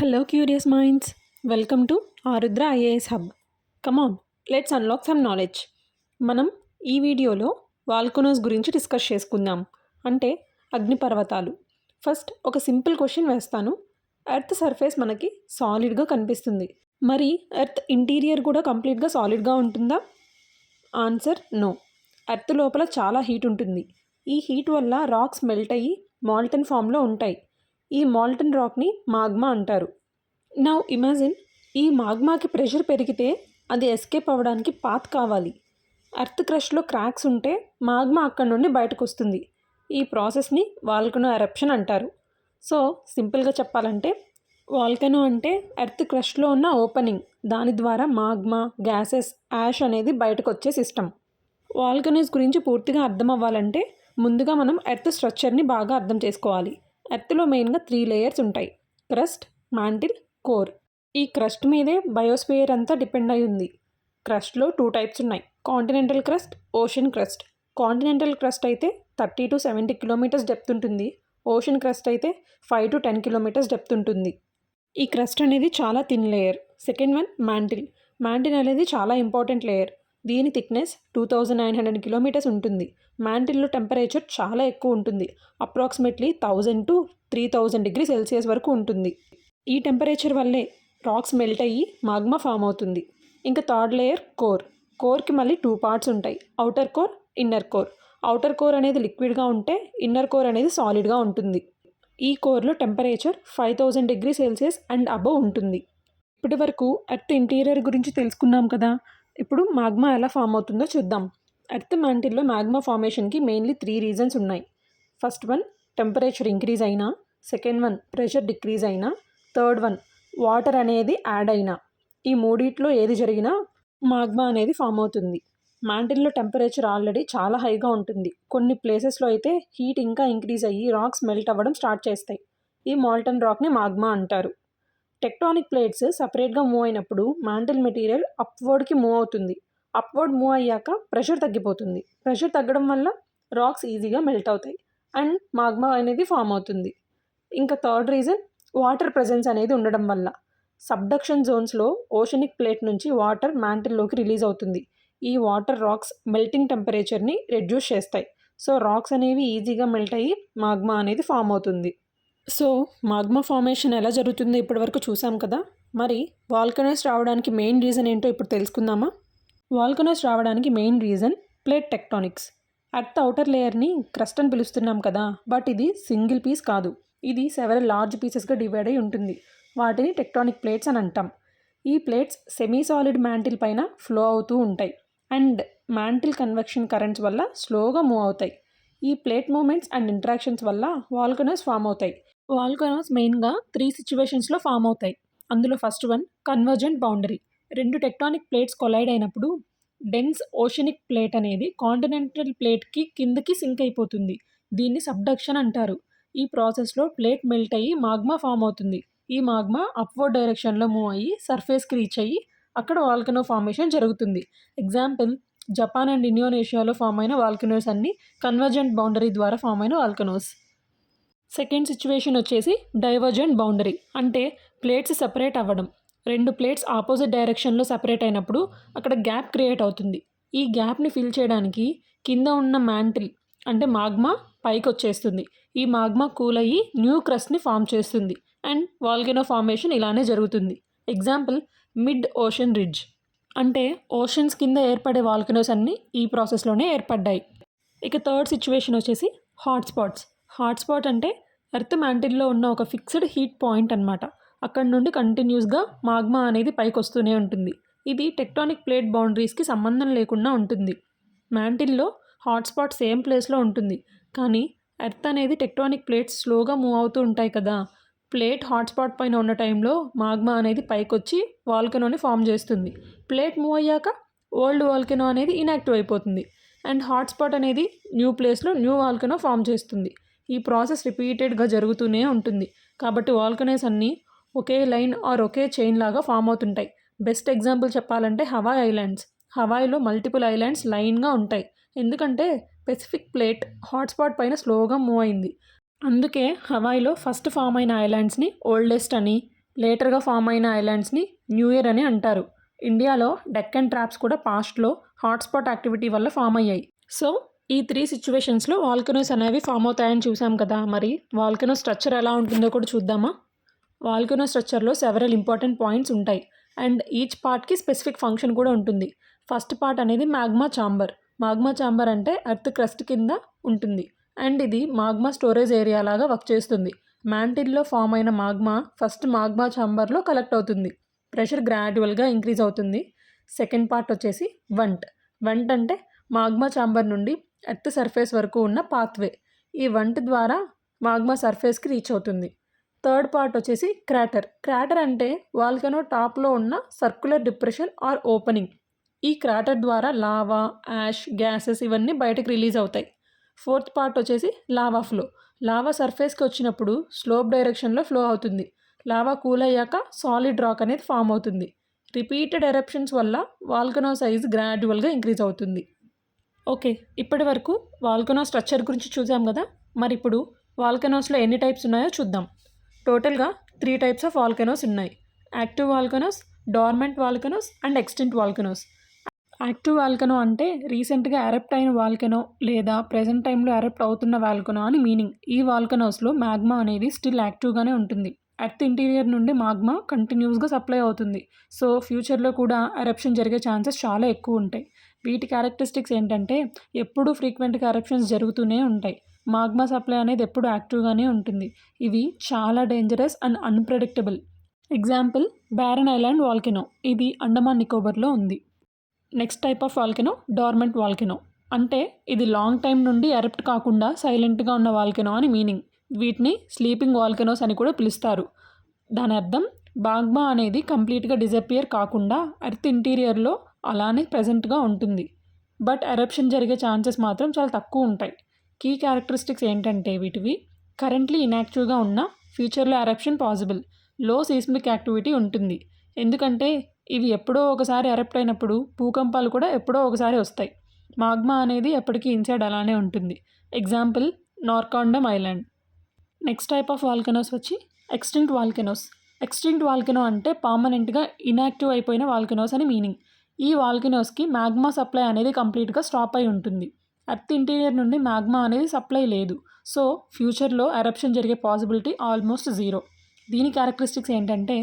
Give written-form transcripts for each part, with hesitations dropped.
Hello, curious minds. Welcome to Arudra IAS Hub. Come on, let's unlock some knowledge. మనం ఈ వీడియోలో volcanoes గురించి discuss చేసుకుందాం. అంటే అగ్నిపర్వతాలు. ఫస్ట్ ఒక సింపుల్ క్వశ్చన్ వేస్తాను. ఎర్త్ సర్ఫేస్ మనకి సాలిడ్గా కనిపిస్తుంది. మరి ఎర్త్ ఇంటీరియర్ కూడా కంప్లీట్గా సాలిడ్గా ఉంటుందా? Answer no. ఎర్త్ లోపల చాలా హీట్ ఉంటుంది. ఈ హీట్ వల్ల రాక్స్ మెల్ట్ అయ్యి మాల్టన్ ఫామ్లో ఉంటాయి. ఈ మాల్టన్ రాక్ని మాగ్మా అంటారు. నౌ ఇమాజిన్, ఈ మాగ్మాకి ప్రెషర్ పెరిగితే అది ఎస్కేప్ అవ్వడానికి పాత్ కావాలి. ఎర్త్ క్రష్లో క్రాక్స్ ఉంటే మాగ్మా అక్కడ నుండి బయటకు వస్తుంది. ఈ ప్రాసెస్ని వాల్కనో ఎరప్షన్ అంటారు. సో సింపుల్గా చెప్పాలంటే వాల్కనో అంటే ఎర్త్ క్రష్లో ఉన్న ఓపెనింగ్, దాని ద్వారా మాగ్మా, గ్యాసెస్, యాష్ అనేది బయటకు వచ్చే సిస్టమ్. వాల్కనోస్ గురించి పూర్తిగా అర్థం అవ్వాలంటే ముందుగా మనం ఎర్త్ స్ట్రక్చర్ని బాగా అర్థం చేసుకోవాలి. ఎర్త్లో మెయిన్గా 3 లేయర్స్ ఉంటాయి: క్రస్ట్, మ్యాంటిల్, కోర్. ఈ క్రస్ట్ మీదే బయోస్ఫియర్ అంతా డిపెండ్ అయి ఉంది. క్రస్ట్లో 2 టైప్స్ ఉన్నాయి: continental crust, ocean crust. Continental crust అయితే 30 to 70 కిలోమీటర్స్ డెప్త్ ఉంటుంది. ఓషన్ క్రస్ట్ అయితే 5 to 10 కిలోమీటర్స్ డెప్త్ ఉంటుంది. ఈ క్రస్ట్ అనేది చాలా thin layer. Second one mantle. Mantle అనేది చాలా ఇంపార్టెంట్ లేయర్. దీని థిక్నెస్ 2900 కిలోమీటర్స్ ఉంటుంది. మ్యాంటిల్లో టెంపరేచర్ చాలా ఎక్కువ ఉంటుంది. అప్రాక్సిమేట్లీ 1000 to 3000 డిగ్రీ సెల్సియస్ వరకు ఉంటుంది. ఈ టెంపరేచర్ వల్లే రాక్స్ మెల్ట్ అయ్యి మాగ్మా ఫామ్ అవుతుంది. ఇంకా థర్డ్ లేయర్ కోర్. కోర్కి మళ్ళీ 2 పార్ట్స్ ఉంటాయి: outer core, inner core. Outer core అనేది లిక్విడ్గా ఉంటే ఇన్నర్ కోర్ అనేది సాలిడ్గా ఉంటుంది. ఈ కోర్లో temperature 5000 degree Celsius and above ఉంటుంది. ఇప్పటి వరకు ఎర్త్ ఇంటీరియర్ గురించి తెలుసుకున్నాం కదా. ఇప్పుడు మాగ్మా ఎలా ఫామ్ అవుతుందో చూద్దాం. ఎర్త్ మ్యాంటిల్లో మాగ్మా ఫార్మేషన్కి మెయిన్లీ 3 రీజన్స్ ఉన్నాయి. ఫస్ట్ వన్ టెంపరేచర్ ఇంక్రీజ్ అయినా, సెకండ్ వన్ ప్రెషర్ డిక్రీజ్ అయినా, థర్డ్ వన్ వాటర్ అనేది యాడ్ అయినా. ఈ మూడిట్లో ఏది జరిగినా మాగ్మా అనేది ఫామ్ అవుతుంది. మ్యాంటిల్లో టెంపరేచర్ ఆల్రెడీ చాలా హైగా ఉంటుంది. కొన్ని ప్లేసెస్లో అయితే హీట్ ఇంకా ఇంక్రీజ్ అయ్యి రాక్స్ మెల్ట్ అవ్వడం స్టార్ట్ చేస్తాయి. ఈ మాల్టన్ రాక్ని మాగ్మా అంటారు. టెక్టానిక్ ప్లేట్స్ సపరేట్గా మూవ్ అయినప్పుడు మ్యాంటిల్ మెటీరియల్ అప్వర్డ్కి మూవ్ అవుతుంది. అప్వర్డ్ మూవ్ అయ్యాక ప్రెషర్ తగ్గిపోతుంది. ప్రెషర్ తగ్గడం వల్ల రాక్స్ ఈజీగా మెల్ట్ అవుతాయి అండ్ మాగ్మా అనేది ఫామ్ అవుతుంది. ఇంకా థర్డ్ రీజన్ వాటర్ ప్రెజెన్స్ అనేది ఉండడం వల్ల. సబ్డక్షన్ జోన్స్లో ఓషనిక్ ప్లేట్ నుంచి వాటర్ మ్యాంటిల్లోకి రిలీజ్ అవుతుంది. ఈ వాటర్ రాక్స్ మెల్టింగ్ టెంపరేచర్ని రెడ్యూస్ చేస్తాయి. సో రాక్స్ అనేవి ఈజీగా మెల్ట్ అయ్యి మాగ్మా అనేది ఫామ్ అవుతుంది. సో మాగ్మా ఫార్మేషన్ ఎలా జరుగుతుందో ఇప్పటివరకు చూసాం కదా. మరి వాల్కనోస్ రావడానికి మెయిన్ రీజన్ ఏంటో ఇప్పుడు తెలుసుకుందామా. వాల్కనోస్ రావడానికి main reason plate tectonics. Earth outer లేయర్ని క్రస్ట్ అని పిలుస్తున్నాం కదా, బట్ ఇది సింగిల్ పీస్ కాదు. ఇది సెవెరల్ లార్జ్ పీసెస్గా డివైడ్ అయి ఉంటుంది. వాటిని టెక్టానిక్ ప్లేట్స్ అని అంటాం. ఈ ప్లేట్స్ సెమీ సాలిడ్ మ్యాంటిల్ పైన ఫ్లో అవుతూ ఉంటాయి అండ్ మ్యాంటిల్ కన్వెక్షన్ కరెంట్స్ వల్ల స్లోగా మూవ్ అవుతాయి. ఈ ప్లేట్ మూమెంట్స్ అండ్ ఇంట్రాక్షన్స్ వల్ల వాల్కనోస్ ఫామ్ అవుతాయి. వాల్కనోస్ మెయిన్గా 3 సిచ్యువేషన్స్లో ఫామ్ అవుతాయి. అందులో first one convergent boundary. 2 tectonic plates collide అయినప్పుడు డెన్స్ ఓషనిక్ ప్లేట్ అనేది కాంటినెంటల్ ప్లేట్కి కిందకి సింక్ అయిపోతుంది. దీన్ని సబ్డక్షన్ అంటారు. ఈ ప్రాసెస్లో ప్లేట్ మెల్ట్ అయ్యి మాగ్మా ఫామ్ అవుతుంది. ఈ మాగ్మా అప్వర్డ్ డైరెక్షన్లో మూవ్ అయ్యి సర్ఫేస్కి రీచ్ అయ్యి అక్కడ వాల్కనో ఫార్మేషన్ జరుగుతుంది. ఎగ్జాంపుల్, జపాన్ అండ్ ఇండోనేషియాలో ఫామ్ అయిన వాల్కనోస్ అన్ని కన్వర్జెంట్ బౌండరీ ద్వారా ఫామ్ అయిన వాల్కనోస్. సెకండ్ సిచ్యువేషన్ వచ్చేసి డైవర్జెంట్ బౌండరీ. అంటే ప్లేట్స్ సెపరేట్ అవ్వడం. 2 ప్లేట్స్ ఆపోజిట్ డైరెక్షన్లో సెపరేట్ అయినప్పుడు అక్కడ గ్యాప్ క్రియేట్ అవుతుంది. ఈ గ్యాప్ని ఫిల్ చేయడానికి కింద ఉన్న మ్యాంటిల్ అంటే మాగ్మా పైకి వచ్చేస్తుంది. ఈ మాగ్మా కూల్ అయ్యి న్యూ క్రస్ట్ని ఫామ్ చేస్తుంది అండ్ వాల్కనో ఫార్మేషన్ ఇలానే జరుగుతుంది. Example, mid ocean ridge. అంటే ఓషన్స్ కింద ఏర్పడే వాల్కనోస్ అన్నీ ఈ ప్రాసెస్లోనే ఏర్పడ్డాయి. ఇక థర్డ్ సిచ్యువేషన్ వచ్చేసి హాట్స్పాట్స్. హాట్స్పాట్ అంటే ఎర్త్ మ్యాంటిల్లో ఉన్న ఒక ఫిక్స్డ్ హీట్ పాయింట్ అన్నమాట. అక్కడ నుండి కంటిన్యూస్గా మాగ్మా అనేది పైకి వస్తూనే ఉంటుంది. ఇది టెక్టానిక్ ప్లేట్ బౌండరీస్కి సంబంధం లేకుండా ఉంటుంది. మ్యాంటిల్లో హాట్స్పాట్ సేమ్ ప్లేస్లో ఉంటుంది, కానీ ఎర్త్ అనేది టెక్టానిక్ ప్లేట్స్ స్లోగా మూవ్ అవుతూ ఉంటాయి కదా. ప్లేట్ హాట్స్పాట్ పైన ఉన్న టైంలో మాగ్మా అనేది పైకి వచ్చి వాల్కనోని ఫామ్ చేస్తుంది. ప్లేట్ మూవ్ అయ్యాక ఓల్డ్ వాల్కనో అనేది ఇన్యాక్టివ్ అయిపోతుంది అండ్ హాట్స్పాట్ అనేది న్యూ ప్లేస్లో న్యూ వాల్కనో ఫామ్ చేస్తుంది. ఈ ప్రాసెస్ రిపీటెడ్గా జరుగుతూనే ఉంటుంది. కాబట్టి వాల్కనోస్ అన్నీ ఒకే లైన్ ఆర్ ఒకే చైన్ లాగా ఫామ్ అవుతుంటాయి. బెస్ట్ ఎగ్జాంపుల్ చెప్పాలంటే హవాయ్ ఐలాండ్స్. హవాయ్లో మల్టిపుల్ ఐలాండ్స్ లైన్గా ఉంటాయి, ఎందుకంటే పెసిఫిక్ ప్లేట్ హాట్స్పాట్ పైన స్లోగా మూవ్ అయింది. అందుకే హవాయ్లో ఫస్ట్ ఫామ్ అయిన ఐలాండ్స్ని ఓల్డెస్ట్ అని, లేటర్గా ఫామ్ అయిన ఐలాండ్స్ని న్యూ ఇయర్ అని అంటారు. ఇండియాలో డెక్కన్ ట్రాప్స్ కూడా పాస్ట్లో హాట్స్పాట్ యాక్టివిటీ వల్ల ఫామ్ అయ్యాయి. సో ఈ 3 సిచ్యువేషన్స్లో వాల్కనోస్ అనేవి ఫామ్ అవుతాయని చూసాం కదా. మరి వాల్కనో స్ట్రక్చర్ ఎలా ఉంటుందో కూడా చూద్దామా. వాల్కనో స్ట్రక్చర్లో సెవరల్ ఇంపార్టెంట్ పాయింట్స్ ఉంటాయి అండ్ ఈచ్ పార్ట్కి స్పెసిఫిక్ ఫంక్షన్ కూడా ఉంటుంది. ఫస్ట్ పార్ట్ అనేది మాగ్మా ఛాంబర్. మాగ్మా ఛాంబర్ అంటే ఎర్త్ క్రస్ట్ కింద ఉంటుంది అండ్ ఇది మాగ్మా స్టోరేజ్ ఏరియా లాగా వర్క్ చేస్తుంది. మ్యాంటిల్లో ఫామ్ అయిన మాగ్మా ఫస్ట్ మాగ్మా ఛాంబర్లో కలెక్ట్ అవుతుంది. ప్రెషర్ గ్రాడ్యువల్గా ఇంక్రీజ్ అవుతుంది. సెకండ్ పార్ట్ వచ్చేసి వంట్. వంట్ అంటే మాగ్మా ఛాంబర్ నుండి ఎర్త్ సర్ఫేస్ వరకు ఉన్న పాత్వే. ఈ వంట్ ద్వారా మాగ్మా సర్ఫేస్కి రీచ్ అవుతుంది. థర్డ్ పార్ట్ వచ్చేసి క్రాటర్. క్రాటర్ అంటే వాల్కనో టాప్లో ఉన్న సర్క్యులర్ డిప్రెషన్ ఆర్ ఓపెనింగ్. ఈ క్రాటర్ ద్వారా లావా, యాష్, గ్యాసెస్ ఇవన్నీ బయటకు రిలీజ్ అవుతాయి. ఫోర్త్ పార్ట్ వచ్చేసి లావా ఫ్లో. లావా సర్ఫేస్కి వచ్చినప్పుడు స్లోప్ డైరెక్షన్లో ఫ్లో అవుతుంది. లావా కూల్ అయ్యాక సాలిడ్ రాక్ అనేది ఫామ్ అవుతుంది. రిపీటెడ్ ఎరప్షన్స్ వల్ల వాల్కనో సైజ్ గ్రాడ్యువల్గా ఇంక్రీజ్ అవుతుంది. ఓకే, ఇప్పటి వరకు వాల్కనో స్ట్రక్చర్ గురించి చూసాం కదా. మరి ఇప్పుడు వాల్కనోస్లో ఎన్ని టైప్స్ ఉన్నాయో చూద్దాం. టోటల్గా 3 టైప్స్ ఆఫ్ వాల్కనోస్ ఉన్నాయి. Active volcanoes, dormant volcanoes and extinct volcanoes. Active volcano అంటే రీసెంట్గా ఎరప్ట్ అయిన వాల్కనో లేదా ప్రెజెంట్ టైంలో ఎరప్ట్ అవుతున్న వాల్కనో అని మీనింగ్. ఈ వాల్కనోస్లో మ్యాగ్మా అనేది స్టిల్ యాక్టివ్గానే ఉంటుంది. ఎర్త్ ఇంటీరియర్ నుండి మాగ్మా కంటిన్యూస్గా సప్లై అవుతుంది. సో ఫ్యూచర్లో కూడా ఎరప్షన్ జరిగే ఛాన్సెస్ చాలా ఎక్కువ ఉంటాయి. వీటి క్యారెక్టరిస్టిక్స్ ఏంటంటే ఎప్పుడూ ఫ్రీక్వెంట్గా ఎరప్షన్స్ జరుగుతూనే ఉంటాయి. మాగ్మా సప్లై అనేది ఎప్పుడు యాక్టివ్గానే ఉంటుంది. ఇవి చాలా dangerous and unpredictable. Example barren island volcano. ఇది అండమాన్ నికోబార్లో ఉంది. Next type of volcano dormant volcano. అంటే ఇది లాంగ్ టైం నుండి ఎరప్ట్ కాకుండా సైలెంట్గా ఉన్న వాల్కెనో అని మీనింగ్. వీటిని స్లీపింగ్ వాల్కెనోస్ అని కూడా పిలుస్తారు. దాని అర్థం మాగ్మా అనేది కంప్లీట్గా డిజపియర్ కాకుండా ఎర్త్ ఇంటీరియర్లో అలానే ప్రజెంట్గా ఉంటుంది. బట్ ఎరప్షన్ జరిగే ఛాన్సెస్ మాత్రం చాలా తక్కువ ఉంటాయి. కీ క్యారెక్టరిస్టిక్స్ ఏంటంటే వీటివి కరెంట్లీ ఇన్యాక్టివ్గా ఉన్న ఫ్యూచర్లో ఎరప్షన్ పాసిబుల్. లో సీస్మిక్ యాక్టివిటీ ఉంటుంది. ఎందుకంటే ఇవి ఎప్పుడో ఒకసారి ఎరప్ట్ అయినప్పుడు భూకంపాలు కూడా ఎప్పుడో ఒకసారి వస్తాయి. మాగ్మా అనేది ఎప్పటికీ ఇన్సైడ్ అలానే ఉంటుంది. Example Narcondam island. Next type of volcanoes వచ్చి ఎక్స్టింక్ట్ వాల్కెనోస్. ఎక్స్టింక్ట్ వాల్కెనో అంటే పర్మనెంట్గా ఇన్యాక్టివ్ అయిపోయిన వాల్కెనోస్ అని మీనింగ్. ఈ వాల్కెనోస్కి మ్యాగ్మా సప్లై అనేది కంప్లీట్గా స్టాప్ అయి ఉంటుంది. ఎర్త్ ఇంటీరియర్ నుండి మ్యాగ్మా అనేది సప్లై లేదు. సో ఫ్యూచర్లో ఎరప్షన్ జరిగే పాసిబిలిటీ ఆల్మోస్ట్ జీరో. దీని క్యారెక్టరిస్టిక్స్ ఏంటంటే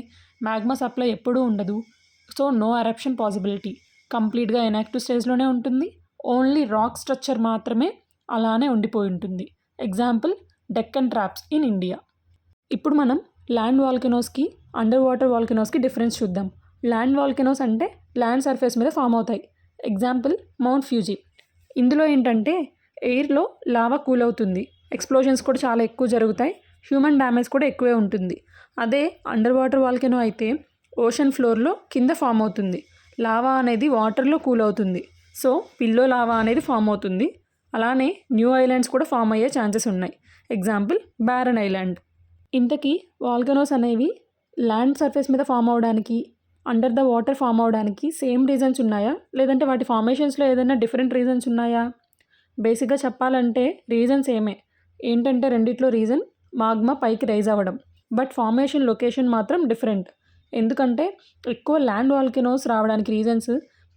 మ్యాగ్మా సప్లై ఎప్పుడూ ఉండదు. So no eruption possibility. కంప్లీట్గా ఇన్యాక్టివ్ స్టేజ్లోనే ఉంటుంది. ఓన్లీ రాక్ స్ట్రక్చర్ మాత్రమే అలానే ఉండిపోయి ఉంటుంది. Example Deccan traps in India. ఇప్పుడు మనం ల్యాండ్ వాల్కెనోస్కి అండర్ వాటర్ వాల్కెనోస్కి డిఫరెన్స్ చూద్దాం. ల్యాండ్ వాల్కెనోస్ అంటే ల్యాండ్ సర్ఫేస్ మీద ఫామ్ అవుతాయి. Example Mount Fuji. ఇందులో ఏంటంటే ఎయిర్లో లావా కూల్ అవుతుంది. ఎక్స్ప్లోజన్స్ కూడా చాలా ఎక్కువ జరుగుతాయి. హ్యూమన్ డ్యామేజ్ కూడా ఎక్కువే ఉంటుంది. అదే అండర్ వాటర్ వాల్కెనో అయితే ఓషన్ ఫ్లోర్లో కింద ఫామ్ అవుతుంది. లావా అనేది వాటర్లో కూల్ అవుతుంది. సో పిల్లో లావా అనేది ఫామ్ అవుతుంది. అలానే న్యూ ఐలాండ్స్ కూడా ఫామ్ అయ్యే ఛాన్సెస్ ఉన్నాయి. Example barren island. ఇంతకీ వాల్కెనోస్ అనేవి ల్యాండ్ సర్ఫేస్ మీద ఫామ్ అవడానికి, అండర్ ద వాటర్ ఫామ్ అవడానికి సేమ్ రీజన్స్ ఉన్నాయా, లేదంటే వాటి ఫార్మేషన్స్లో ఏదైనా డిఫరెంట్ రీజన్స్ ఉన్నాయా? బేసిక్గా చెప్పాలంటే రీజన్స్ ఏంటంటే రెండిట్లో రీజన్ మాగ్మా పైకి రైజ్ అవ్వడం. బట్ ఫార్మేషన్ లొకేషన్ మాత్రం డిఫరెంట్. ఎందుకంటే ఎక్కువ ల్యాండ్ వాల్కెనోస్ రావడానికి రీజన్స్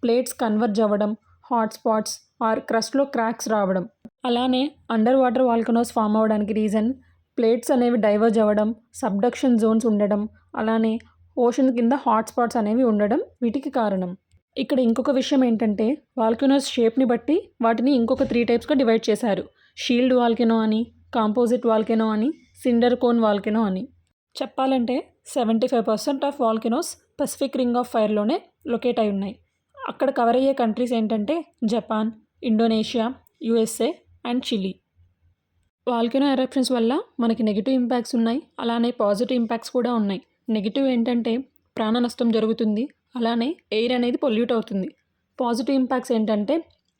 ప్లేట్స్ కన్వర్జ్ అవ్వడం, హాట్ స్పాట్స్ ఆర్ క్రస్ట్లో క్రాక్స్ రావడం. అలానే అండర్ వాటర్ వాల్కెనోస్ ఫామ్ అవ్వడానికి రీజన్ ప్లేట్స్ అనేవి డైవర్జ్ అవ్వడం, సబ్డక్షన్ జోన్స్ ఉండడం, అలానే ఓషన్ కింద హాట్ స్పాట్స్ అనేవి ఉండడం వీటికి కారణం. ఇక్కడ ఇంకొక విషయం ఏంటంటే వాల్కెనోస్ షేప్ని బట్టి వాటిని ఇంకొక 3 టైప్స్గా డివైడ్ చేశారు. షీల్డ్ వాల్కెనో అని, కాంపోజిట్ వాల్కెనో అని, సిండర్ కోన్ వాల్కెనో అని. చెప్పాలంటే 75% of volcanoes Pacific ring of ఫైర్లోనే లొకేట్ అయి ఉన్నాయి. అక్కడ కవర్ అయ్యే కంట్రీస్ ఏంటంటే Japan, Indonesia, USA and Chile. Volcano eruptions వల్ల మనకి నెగిటివ్ ఇంపాక్ట్స్ ఉన్నాయి, అలానే పాజిటివ్ ఇంపాక్ట్స్ కూడా ఉన్నాయి. నెగిటివ్ ఏంటంటే ప్రాణ నష్టం జరుగుతుంది, అలానే ఎయిర్ అనేది పొల్యూట్ అవుతుంది. పాజిటివ్ ఇంపాక్ట్స్ ఏంటంటే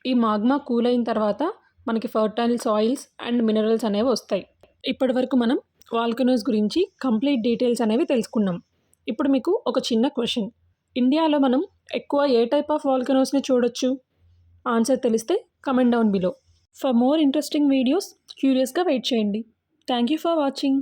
ఈ మాగ్మా కూల్ అయిన తర్వాత మనకి ఫర్టైల్ సాయిల్స్ అండ్ మినరల్స్ అనేవి వస్తాయి. ఇప్పటి వరకు మనం వాల్కెనోస్ గురించి కంప్లీట్ డీటెయిల్స్ అనేవి తెలుసుకున్నాం. ఇప్పుడు మీకు ఒక చిన్న క్వశ్చన్. ఇండియాలో మనం ఎక్కువ ఏ టైప్ ఆఫ్ వాల్కెనోస్ని చూడొచ్చు? ఆన్సర్ తెలిస్తే comment down below. For more interesting videos క్యూరియస్గా వెయిట్ చేయండి. Thank you for watching.